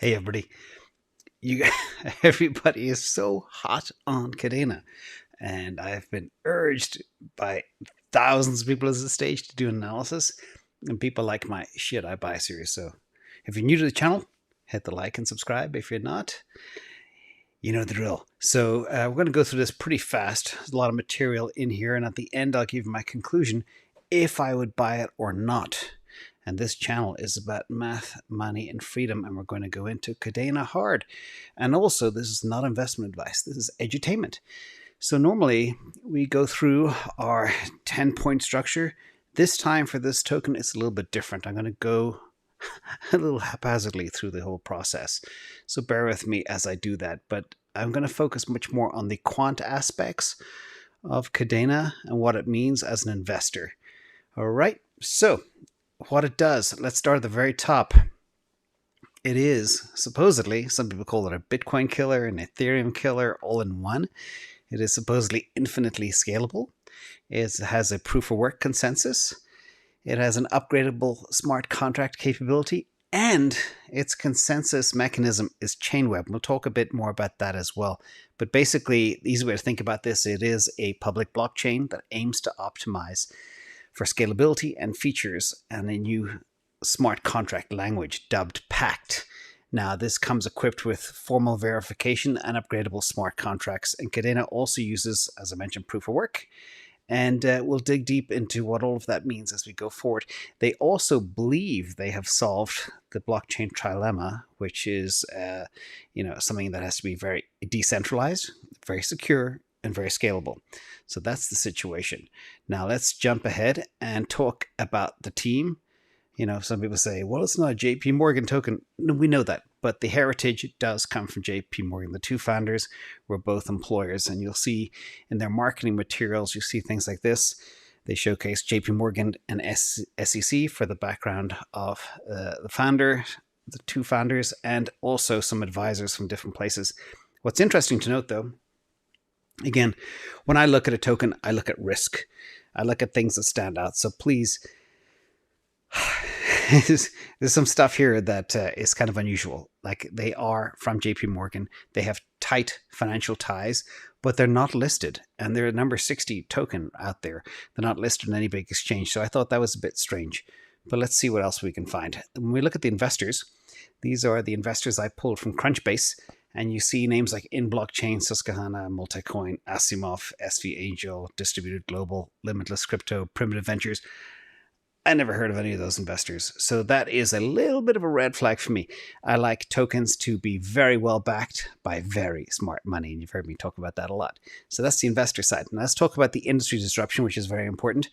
Hey everybody, you everybody is so hot on Kadena, and I've been urged by thousands of people at this stage to do an analysis, and people like my shit I buy series. So if you're new to the channel, hit the like and subscribe. If you're not, you know the drill. So we're going to go through this pretty fast. There's a lot of material in here, and at the end I'll give you my conclusion if I would buy it or not. And this channel is about math, money, and freedom, and we're going to go into Kadena hard. And also, this is not investment advice. This is edutainment. So normally, we go through our 10-point structure. This time for this token, it's a little bit different. I'm going to go a little haphazardly through the whole process. So bear with me as I do that. But I'm going to focus much more on the quant aspects of Kadena and what it means as an investor. All right, so what it does, let's start at the very top. It is supposedly, some people call it a Bitcoin killer, an Ethereum killer, all in one. It is supposedly infinitely scalable. It has a proof of work consensus. It has an upgradable smart contract capability, and its consensus mechanism is chain web. We'll talk a bit more about that as well. But basically, the easy way to think about this, it is a public blockchain that aims to optimize for scalability and features, and a new smart contract language dubbed Pact. Now, this comes equipped with formal verification and upgradable smart contracts, and Kadena also uses, as I mentioned, proof of work, and we'll dig deep into what all of that means as we go forward. They also believe they have solved the blockchain trilemma, which is something that has to be very decentralized, very secure, and very scalable. So that's the situation. Now let's jump ahead and talk about the team. You know, some people say, well, it's not a JP Morgan token. No, we know that, but the heritage does come from JP Morgan. The two founders were both employers, and you'll see in their marketing materials, you see things like this. They showcase JP Morgan and SEC for the background of the founder, the two founders, and also some advisors from different places. What's interesting to note, though, again, when I look at a token, I look at risk. I look at things that stand out. So please, there's some stuff here that is kind of unusual. Like, they are from JP Morgan. They have tight financial ties, but they're not listed. And they're a number 60 token out there. They're not listed in any big exchange. So I thought that was a bit strange. But let's see what else we can find. When we look at the investors, these are the investors I pulled from Crunchbase. And you see names like InBlockchain, Susquehanna, Multicoin, Asimov, SV Angel, Distributed Global, Limitless Crypto, Primitive Ventures. I never heard of any of those investors. So that is a little bit of a red flag for me. I like tokens to be very well backed by very smart money. And you've heard me talk about that a lot. So that's the investor side. Now let's talk about the industry disruption, which is very important.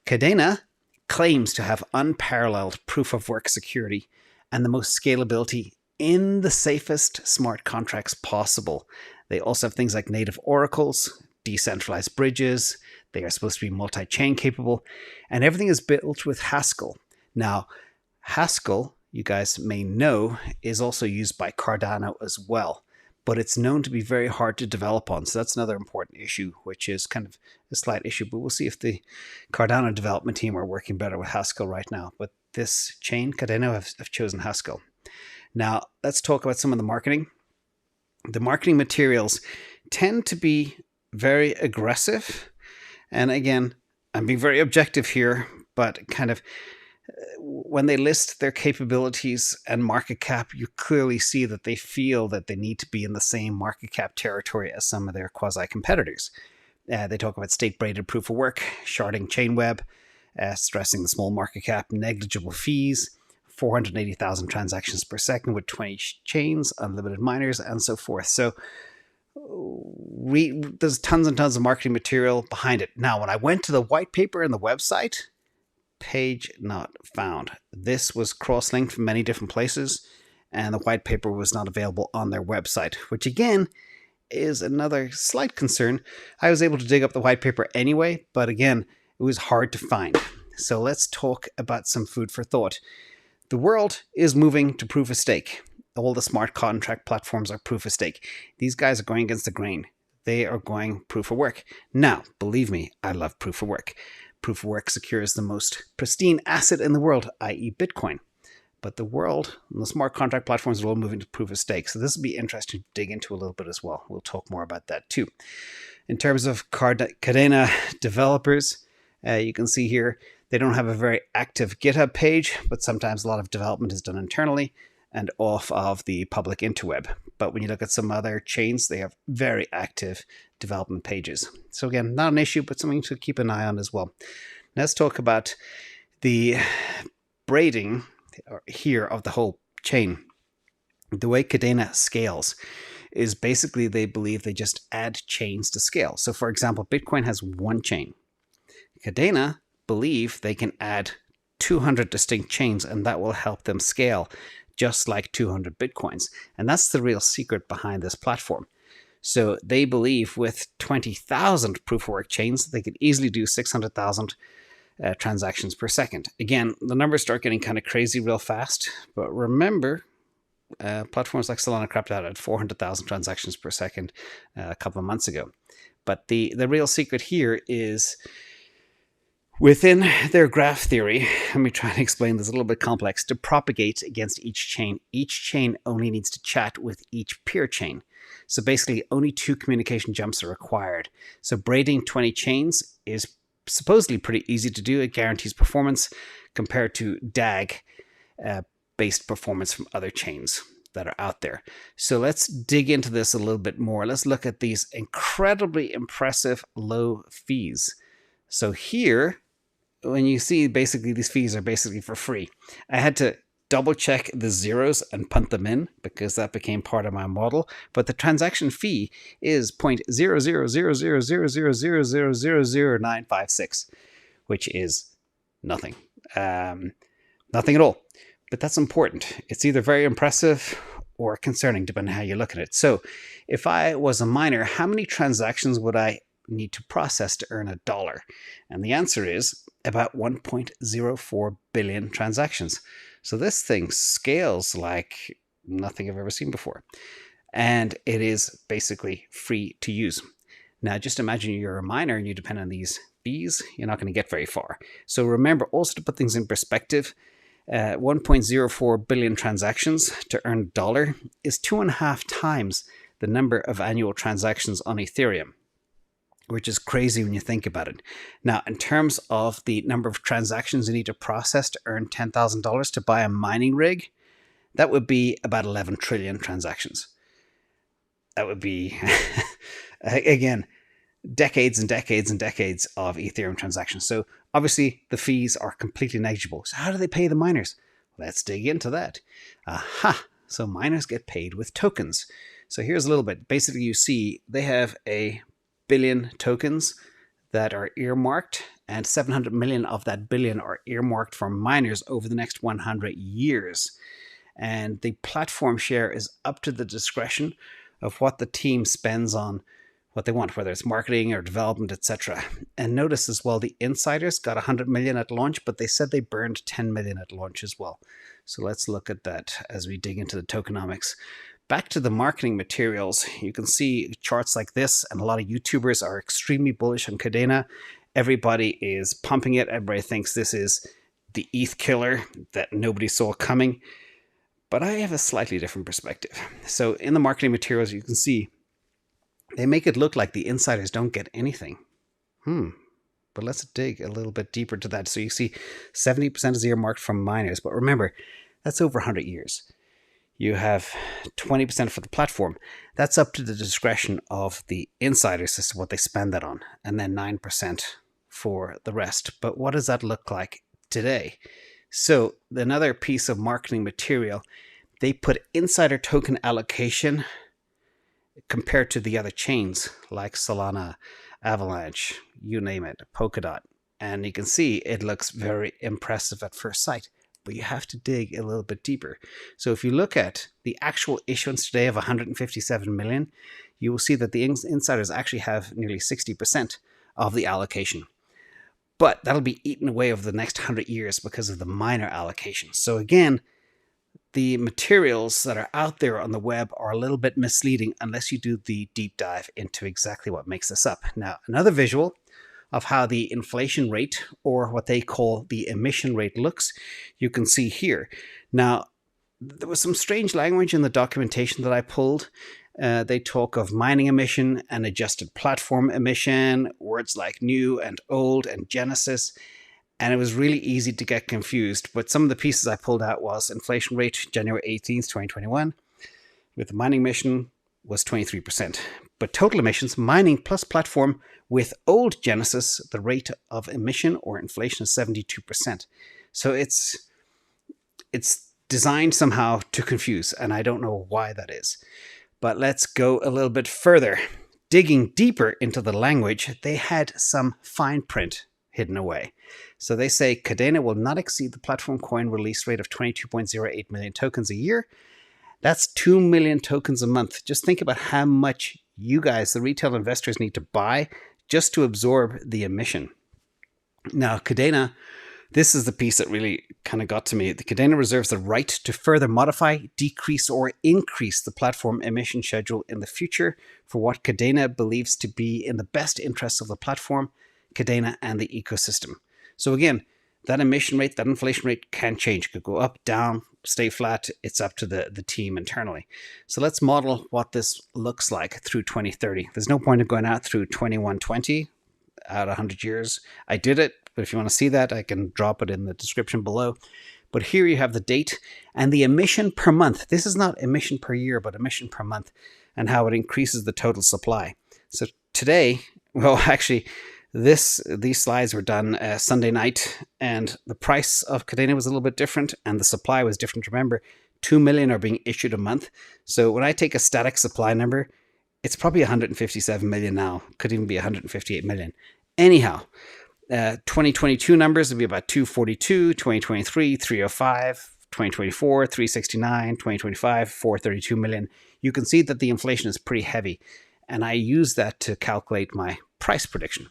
Kadena claims to have unparalleled proof of work security and the most scalability in the safest smart contracts possible. They also have things like native oracles, decentralized bridges. They are supposed to be multi-chain capable, and everything is built with Haskell. Now, Haskell, you guys may know, is also used by Cardano as well, but it's known to be very hard to develop on. So that's another important issue, which is kind of a slight issue, but we'll see if the Cardano development team are working better with Haskell right now. But this chain, Kadena, have chosen Haskell. Now, let's talk about some of the marketing. The marketing materials tend to be very aggressive. And again, I'm being very objective here, but kind of when they list their capabilities and market cap, you clearly see that they feel that they need to be in the same market cap territory as some of their quasi-competitors. They talk about state-braided proof of work, sharding chain web, stressing the small market cap, negligible fees, 480,000 transactions per second with 20 chains, unlimited miners, and so forth. So there's tons and tons of marketing material behind it. Now, when I went to the white paper and the website, page not found. This was cross-linked from many different places, and the white paper was not available on their website, which again is another slight concern. I was able to dig up the white paper anyway, but again, it was hard to find. So let's talk about some food for thought. The world is moving to proof of stake. All the smart contract platforms are proof of stake. These guys are going against the grain. They are going proof of work. Now, believe me, I love proof of work. Proof of work secures the most pristine asset in the world, i.e. Bitcoin. But the world and the smart contract platforms are all moving to proof of stake. So this will be interesting to dig into a little bit as well. We'll talk more about that too. In terms of Kadena Developers, you can see here, they don't have a very active GitHub page, but sometimes a lot of development is done internally and off of the public interweb. But when you look at some other chains, they have very active development pages. So again, not an issue, but something to keep an eye on as well. Let's talk about the braiding here of the whole chain. The way Kadena scales is basically they believe they just add chains to scale. So for example, Bitcoin has one chain. Kadena believe they can add 200 distinct chains and that will help them scale just like 200 Bitcoins. And that's the real secret behind this platform. So they believe with 20,000 proof of work chains, they could easily do 600,000 transactions per second. Again, the numbers start getting kind of crazy real fast, but remember, platforms like Solana crapped out at 400,000 transactions per second a couple of months ago. But the real secret here is within their graph theory, let me try and explain this, a little bit complex, to propagate against each chain only needs to chat with each peer chain. So basically only 2 communication jumps are required. So braiding 20 chains is supposedly pretty easy to do. It guarantees performance compared to DAG based performance from other chains that are out there. So let's dig into this a little bit more. Let's look at these incredibly impressive low fees. So here, when you see basically these fees are basically for free, I had to double check the zeros and punt them in because that became part of my model. But the transaction fee is 0.0000000000956, which is nothing. Nothing at all. But that's important. It's either very impressive or concerning, depending on how you look at it. So if I was a miner, how many transactions would I need to process to earn $1? And the answer is about 1.04 billion transactions. So this thing scales like nothing I've ever seen before. And it is basically free to use. Now, just imagine you're a miner and you depend on these fees, you're not going to get very far. So remember also to put things in perspective, 1.04 billion transactions to earn $1 is 2.5 times the number of annual transactions on Ethereum, which is crazy when you think about it. Now, in terms of the number of transactions you need to process to earn $10,000 to buy a mining rig, that would be about 11 trillion transactions. That would be, again, decades and decades and decades of Ethereum transactions. So obviously the fees are completely negligible. So how do they pay the miners? Let's dig into that. Aha! So miners get paid with tokens. So here's a little bit. Basically, you see they have a billion tokens that are earmarked, and 700 million of that billion are earmarked for miners over the next 100 years. And the platform share is up to the discretion of what the team spends on what they want, whether it's marketing or development, etc. And notice as well, the insiders got 100 million at launch, but they said they burned 10 million at launch as well. So let's look at that as we dig into the tokenomics. Back to the marketing materials, you can see charts like this, and a lot of YouTubers are extremely bullish on Kadena. Everybody is pumping it. Everybody thinks this is the ETH killer that nobody saw coming. But I have a slightly different perspective. So in the marketing materials, you can see they make it look like the insiders don't get anything. But let's dig a little bit deeper to that. So you see 70% is earmarked from miners. But remember, that's over 100 years. You have 20% for the platform. That's up to the discretion of the insiders as to what they spend that on. And then 9% for the rest. But what does that look like today? So another piece of marketing material, they put insider token allocation compared to the other chains like Solana, Avalanche, you name it, Polkadot. And you can see it looks very impressive at first sight, but you have to dig a little bit deeper. So if you look at the actual issuance today of 157 million, you will see that the insiders actually have nearly 60% of the allocation. But that'll be eaten away over the next 100 years because of the miner allocation. So again, the materials that are out there on the web are a little bit misleading unless you do the deep dive into exactly what makes this up. Now, another visual of how the inflation rate, or what they call the emission rate, looks, you can see here. Now, there was some strange language in the documentation that I pulled. They talk of mining emission and adjusted platform emission, words like new and old and genesis, and it was really easy to get confused. But some of the pieces I pulled out was inflation rate January 18th, 2021, with the mining emission was 23%. But total emissions, mining plus platform with old genesis, the rate of emission or inflation is 72%. So it's designed somehow to confuse, and I don't know why that is. But let's go a little bit further. Digging deeper into the language, they had some fine print hidden away. So they say Kadena will not exceed the platform coin release rate of 22.08 million tokens a year. That's 2 million tokens a month. Just think about how much you guys, the retail investors, need to buy just to absorb the emission. Now, Kadena, this is the piece that really kind of got to me. The Kadena reserves the right to further modify, decrease, or increase the platform emission schedule in the future for what Kadena believes to be in the best interests of the platform, Kadena, and the ecosystem. So again, that emission rate, that inflation rate can change. It could go up, down, stay flat. It's up to the team internally. So let's model what this looks like through 2030. There's no point in going out through 2120, out 100 years. I did it. But if you want to see that, I can drop it in the description below. But here you have the date and the emission per month. This is not emission per year, but emission per month, and how it increases the total supply. So today, well, actually, these slides were done Sunday night, and the price of Kadena was a little bit different, and the supply was different. Remember, 2 million are being issued a month. So when I take a static supply number, it's probably 157 million now. Could even be 158 million. Anyhow, 2022 numbers would be about 242, 2023, 305, 2024, 369, 2025, 432 million. You can see that the inflation is pretty heavy, and I use that to calculate my price prediction.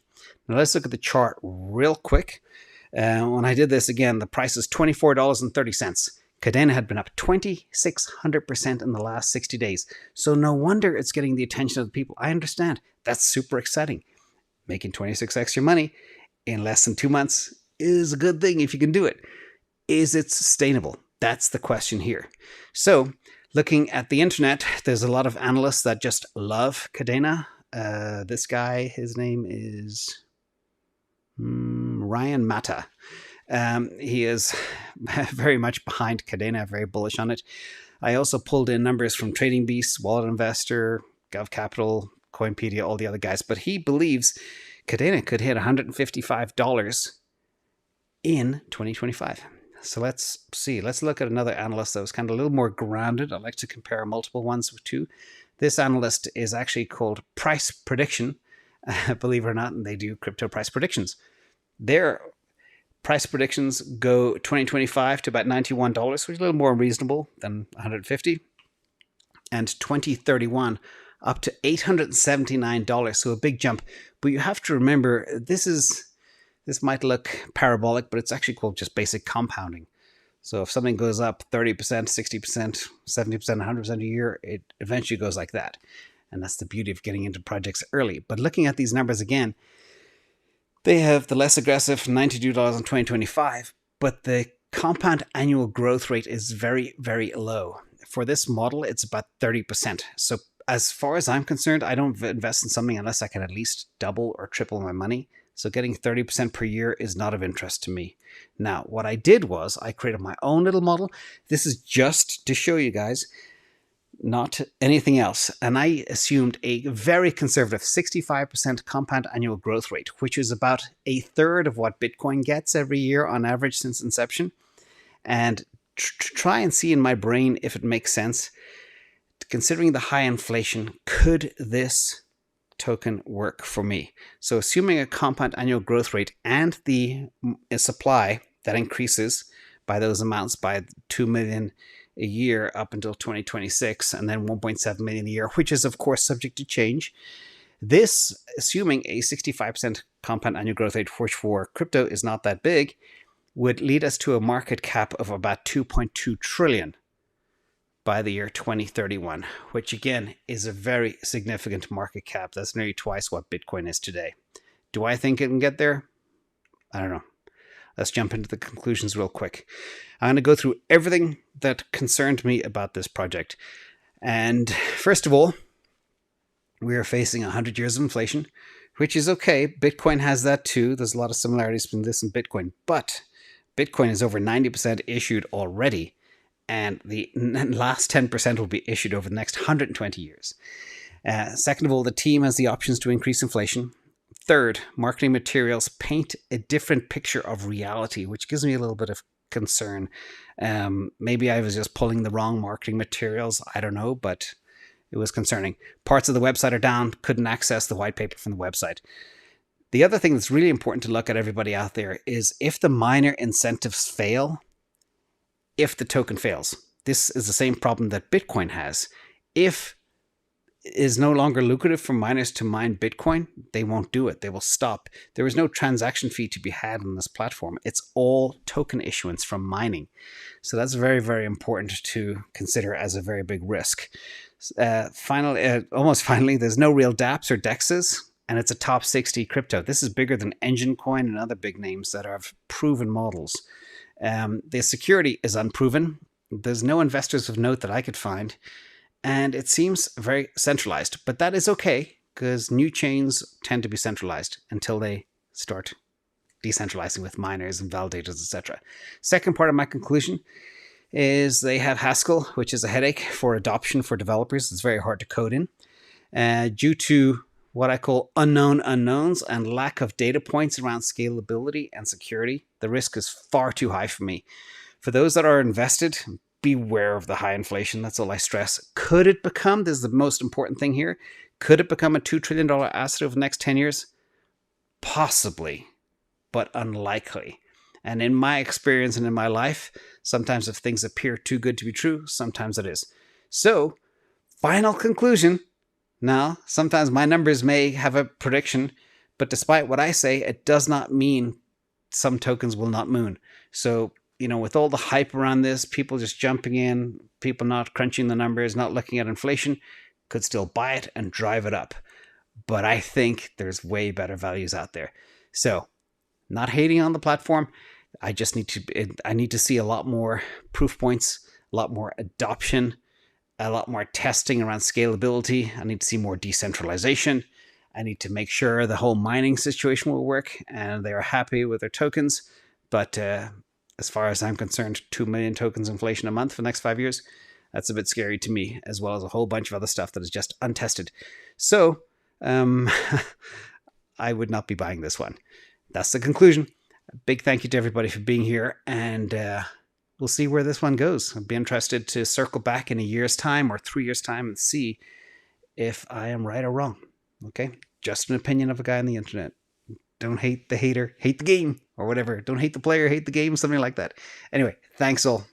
Now let's look at the chart real quick. When I did this again, the price is $24.30. Kadena had been up 2,600% in the last 60 days. So no wonder it's getting the attention of the people. I understand. That's super exciting. Making 26 extra money in less than 2 months is a good thing if you can do it. Is it sustainable? That's the question here. So looking at the internet, there's a lot of analysts that just love Kadena. This guy, his name is Ryan Matta. He is very much behind Kadena, very bullish on it. I also pulled in numbers from Trading Beast, Wallet Investor, Gov Capital, Coinpedia, all the other guys, but he believes Kadena could hit $155 in 2025. So let's see. Let's look at another analyst that was kind of a little more grounded. I like to compare multiple ones too. This analyst is actually called Price Prediction, believe it or not, and they do crypto price predictions. Their price predictions go 2025 to about $91, which is a little more reasonable than $150, and 2031 up to $879, so a big jump. But you have to remember, this might look parabolic, but it's actually called just basic compounding. So if something goes up 30%, 60%, 70%, 100% a year, it eventually goes like that. And that's the beauty of getting into projects early. But looking at these numbers again, they have the less aggressive $92 in 2025, but the compound annual growth rate is very, very low. For this model, it's about 30%. So as far as I'm concerned, I don't invest in something unless I can at least double or triple my money. So getting 30% per year is not of interest to me. Now, what I did was I created my own little model. This is just to show you guys, not anything else. And I assumed a very conservative 65% compound annual growth rate, which is about a third of what Bitcoin gets every year on average since inception. And try and see in my brain if it makes sense. Considering the high inflation, could this token work for me? So assuming a compound annual growth rate and the supply that increases by those amounts by 2 million a year up until 2026, and then 1.7 million a year, which is of course subject to change. This, assuming a 65% compound annual growth rate, which for crypto is not that big, would lead us to a market cap of about 2.2 trillion by the year 2031, which again is a very significant market cap. That's nearly twice what Bitcoin is today. Do I think it can get there? I don't know. Let's jump into the conclusions real quick. I'm going to go through everything that concerned me about this project. And first of all, we are facing 100 years of inflation, which is okay. Bitcoin has that too. There's a lot of similarities between this and Bitcoin, but Bitcoin is over 90% issued already, and the last 10% will be issued over the next 120 years. Second of all, the team has the options to increase inflation. Third, marketing materials paint a different picture of reality, which gives me a little bit of concern. Maybe I was just pulling the wrong marketing materials. I don't know, but it was concerning. Parts of the website are down, couldn't access the white paper from the website. The other thing that's really important to look at, everybody out there, is if the miner incentives fail, if the token fails. This is the same problem that Bitcoin has. If it is no longer lucrative for miners to mine Bitcoin, they won't do it. They will stop. There is no transaction fee to be had on this platform. It's all token issuance from mining. So that's very, very important to consider as a very big risk. Almost finally, there's no real dApps or DEXs, and it's a top 60 crypto. This is bigger than Engine Coin and other big names that have proven models. The security is unproven. There's no investors of note that I could find, and it seems very centralized. But that is okay, because new chains tend to be centralized until they start decentralizing with miners and validators, etc. Second part of my conclusion is they have Haskell, which is a headache for adoption for developers. It's very hard to code in. Due to what I call unknown unknowns and lack of data points around scalability and security, the risk is far too high for me. For those that are invested, beware of the high inflation. That's all I stress. Could it become, this is the most important thing here, could it become a $2 trillion asset over the next 10 years? Possibly, but unlikely. And in my experience and in my life, sometimes if things appear too good to be true, sometimes it is. So, final conclusion. Now, sometimes my numbers may have a prediction, but despite what I say, it does not mean some tokens will not moon. So, with all the hype around this, people just jumping in, people not crunching the numbers, not looking at inflation, could still buy it and drive it up. But I think there's way better values out there. So, not hating on the platform. I need to see a lot more proof points, a lot more adoption, a lot more testing around scalability. I need to see more decentralization. I need to make sure the whole mining situation will work and they are happy with their tokens. But as far as I'm concerned, 2 million tokens inflation a month for the next 5 years, that's a bit scary to me, as well as a whole bunch of other stuff that is just untested. So I would not be buying this one. That's the conclusion. A big thank you to everybody for being here, and we'll see where this one goes. I'd be interested to circle back in a year's time or 3 years' time and see if I am right or wrong. Okay? Just an opinion of a guy on the internet. Don't hate the hater, hate the game, or whatever. Don't hate the player, hate the game, something like that. Anyway, thanks all.